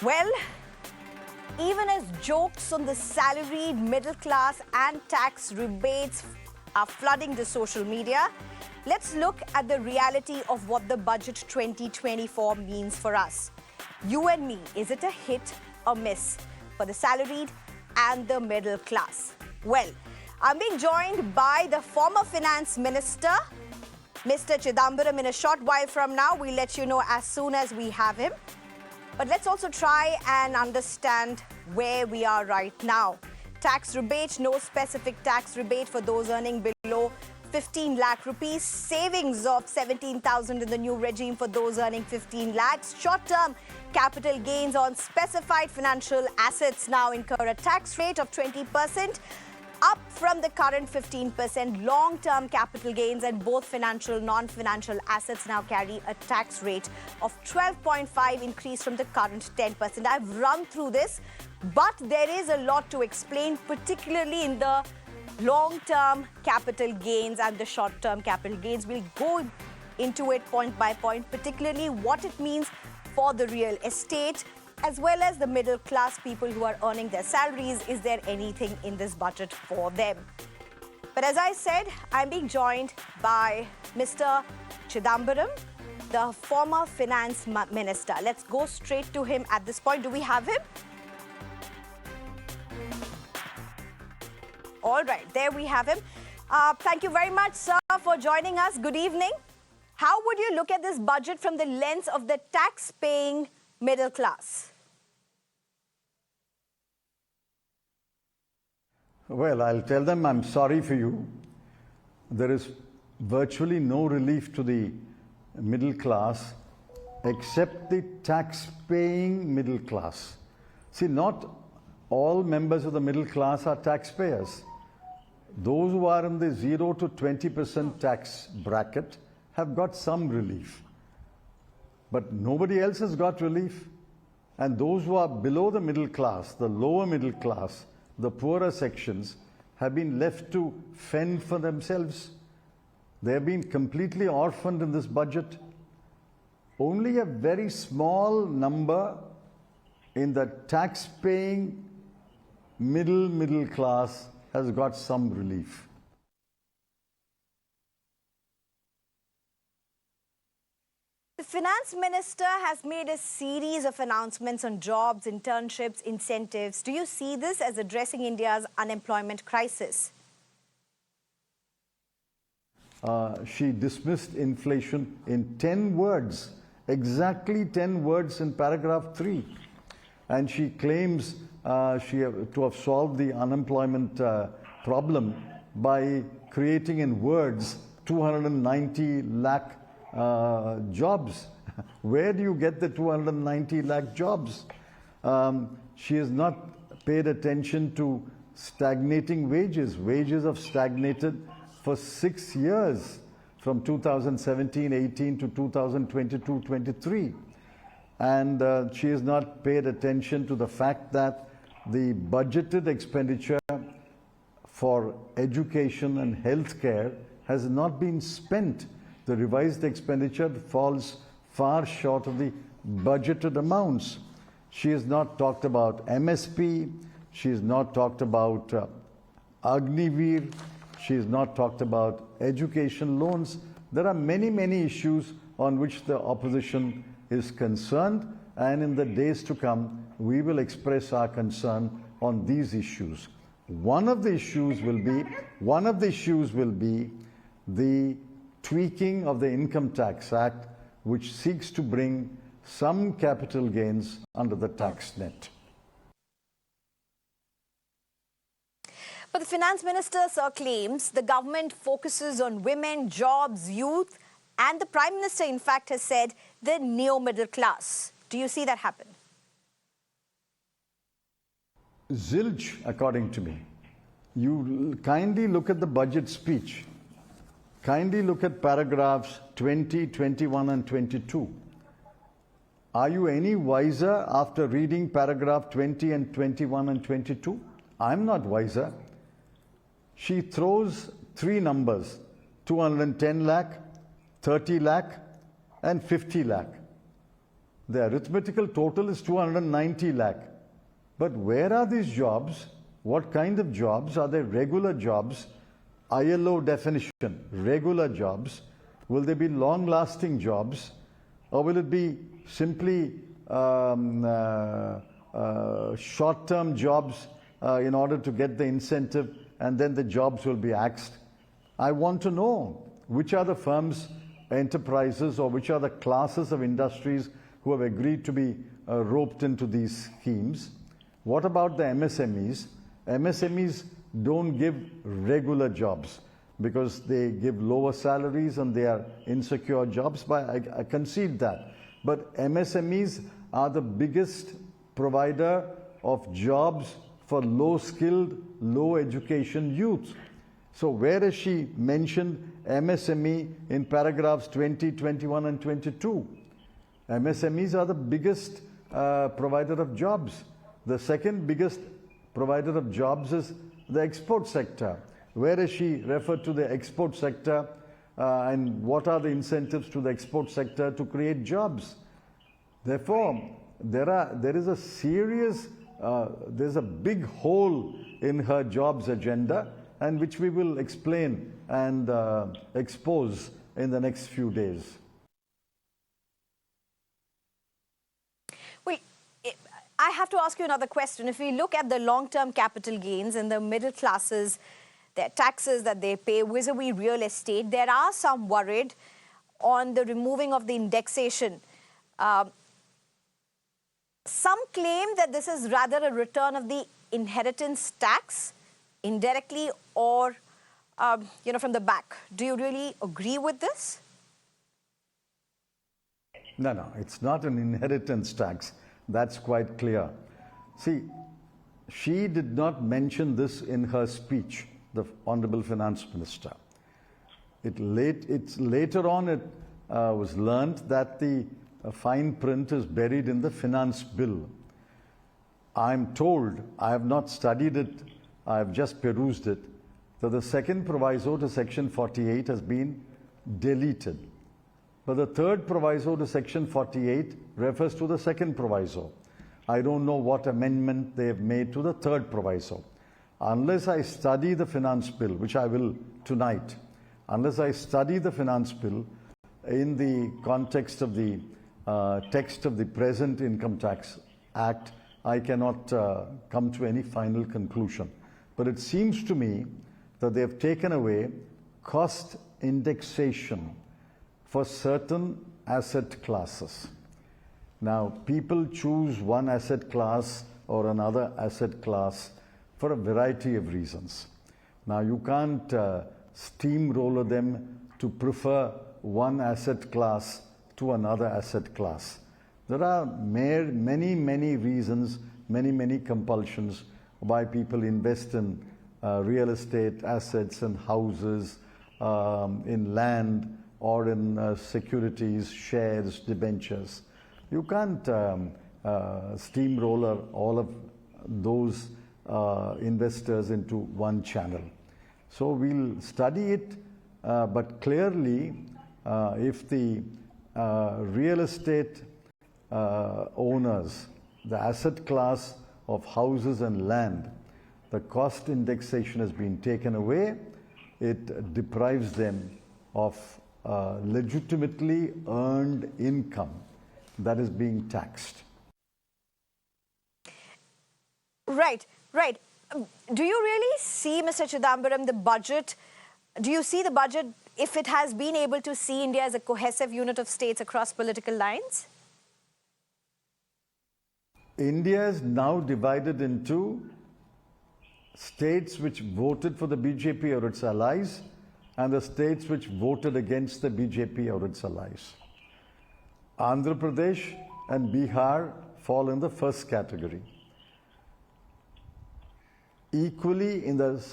Well, even as jokes on the salaried, middle class and tax rebates are flooding the social media, let's look at the reality of what the budget 2024 means for us. You and me, is it a hit or miss for the salaried and the middle class? Well, I'm being joined by the former finance minister, Mr. Chidambaram. In a short while from now, we'll let you know as soon as we have him. But let's also try and understand where we are right now. Tax rebate, no specific tax rebate for those earning below 15 lakh rupees. Savings of 17,000 in the new regime for those earning 15 lakhs. Short-term capital gains on specified financial assets now incur a tax rate of 20%. Up from the current 15%. Long-term capital gains and both financial, non-financial assets now carry a tax rate of 12.5, increase from the current 10%. I've run through this, but there is a lot to explain, particularly in the long-term capital gains and the short-term capital gains. We'll go into it point by point, particularly what it means for the real estate, as well as the middle class people who are earning their salaries. Is there anything in this budget for them? But as I said, I'm being joined by Mr. Chidambaram, the former finance minister. Let's go straight to him at this point. Do we have him? All right, there we have him. Thank you very much, sir, for joining us. Good evening. How would you look at this budget from the lens of the tax-paying middle class? Well, I'll tell them I'm sorry for you. There is virtually no relief to the middle class except the tax-paying middle class. See, not all members of the middle class are taxpayers. Those who are in the 0 to 20% tax bracket have got some relief. But nobody else has got relief. And those who are below the middle class, the lower middle class, the poorer sections, have been left to fend for themselves. They have been completely orphaned in this budget. Only a very small number in the tax-paying middle class has got some relief. The finance minister has made a series of announcements on jobs, internships, incentives. Do you see this as addressing India's unemployment crisis? She dismissed inflation in 10 words, exactly 10 words in paragraph 3. And she claims to have solved the unemployment problem by creating in words 290 lakh jobs. Where do you get the 290 lakh jobs? She has not paid attention to stagnating wages. Wages have stagnated for 6 years, from 2017-18 to 2022-23. And she has not paid attention to the fact that the budgeted expenditure for education and healthcare has not been spent. The revised expenditure falls far short of the budgeted amounts. She has not talked about MSP. She has not talked about Agniveer. She has not talked about education loans. There are many issues on which the opposition is concerned, and in the days to come, we will express our concern on these issues. One of the issues will be the tweaking of the Income Tax Act, which seeks to bring some capital gains under the tax net. But the finance minister, sir, claims the government focuses on women, jobs, youth, and the prime minister, in fact, has said the neo-middle class. Do you see that happen? Zilch, according to me. You kindly look at the budget speech. Kindly look at paragraphs 20, 21 and 22. Are you any wiser after reading paragraph 20 and 21 and 22? I'm not wiser. She throws three numbers, 210 lakh, 30 lakh and 50 lakh. The arithmetical total is 290 lakh. But where are these jobs? What kind of jobs? Are they regular jobs? ILO definition, regular jobs. Will they be long-lasting jobs? Or will it be simply short-term jobs in order to get the incentive, and then the jobs will be axed? I want to know which are the firms, enterprises, or which are the classes of industries who have agreed to be roped into these schemes. What about the MSMEs? MSMEs don't give regular jobs because they give lower salaries and they are insecure jobs, but I concede that. But MSMEs are the biggest provider of jobs for low-skilled, low-education youth. So where has she mentioned MSME in paragraphs 20, 21 and 22? MSMEs are the biggest provider of jobs. The second biggest provider of jobs is the export sector. Where has she referred to the export sector and what are the incentives to the export sector to create jobs? Therefore, there is a serious, there's a big hole in her jobs agenda, and which we will explain and expose in the next few days. Well, I have to ask you another question. If we look at the long-term capital gains and the middle classes, their taxes that they pay vis-a-vis real estate, there are some worried on the removing of the indexation. Some claim that this is rather a return of the inheritance tax, indirectly or from the back. Do you really agree with this? No, it's not an inheritance tax. That's quite clear. See, she did not mention this in her speech, the Honorable Finance Minister. Later on it was learnt that the fine print is buried in the finance bill. I'm told, I have not studied it, I have just perused it, that the second proviso to section 48 has been deleted. But the third proviso to section 48 refers to the second proviso. I don't know what amendment they have made to the third proviso. Unless I study the finance bill, which I will tonight, unless I study the finance bill in the context of the text of the present Income Tax Act, I cannot come to any final conclusion. But it seems to me that they have taken away cost indexation for certain asset classes. Now, people choose one asset class or another asset class for a variety of reasons. Now, you can't steamroller them to prefer one asset class to another asset class. There are many reasons, many compulsions why people invest in real estate assets and houses, in land, or in securities, shares, debentures. You can't steamroller all of those investors into one channel. So we'll study it, but clearly if the real estate owners, the asset class of houses and land, the cost indexation has been taken away, it deprives them of legitimately earned income that is being taxed. Right. Do you really see, Mr. Chidambaram, the budget, do you see the budget, if it has been able to see India as a cohesive unit of states across political lines? India is now divided into states which voted for the BJP or its allies, and the states which voted against the BJP or its allies. Andhra Pradesh and Bihar fall in the first category. Equally in the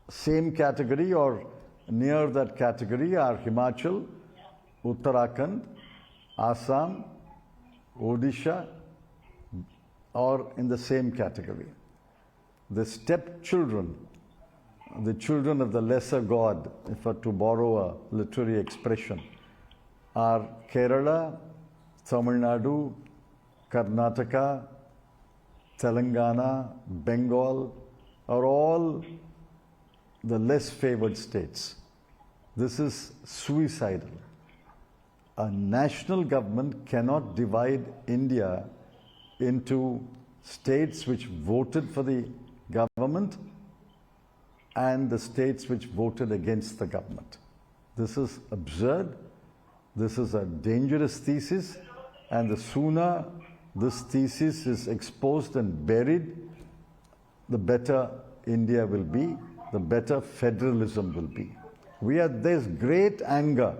same category or near that category are Himachal, Uttarakhand, Assam, Odisha, or in the same category. The stepchildren, the children of the lesser god, if to borrow a literary expression, are Kerala, Tamil Nadu, Karnataka, Telangana, Bengal are all the less favored states. This is suicidal. A national government cannot divide India into states which voted for the government and the states which voted against the government. This is absurd. This is a dangerous thesis, and the sooner this thesis is exposed and buried, the better India will be, the better federalism will be. There's great anger.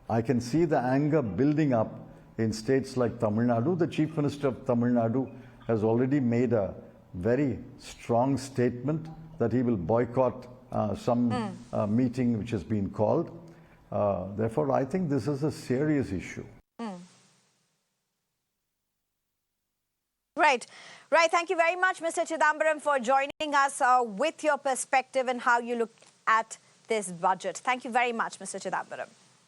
I can see the anger building up in states like Tamil Nadu. The Chief Minister of Tamil Nadu has already made a very strong statement that he will boycott some meeting which has been called. Therefore, I think this is a serious issue. Right. Thank you very much, Mr. Chidambaram, for joining us with your perspective and how you look at this budget. Thank you very much, Mr. Chidambaram.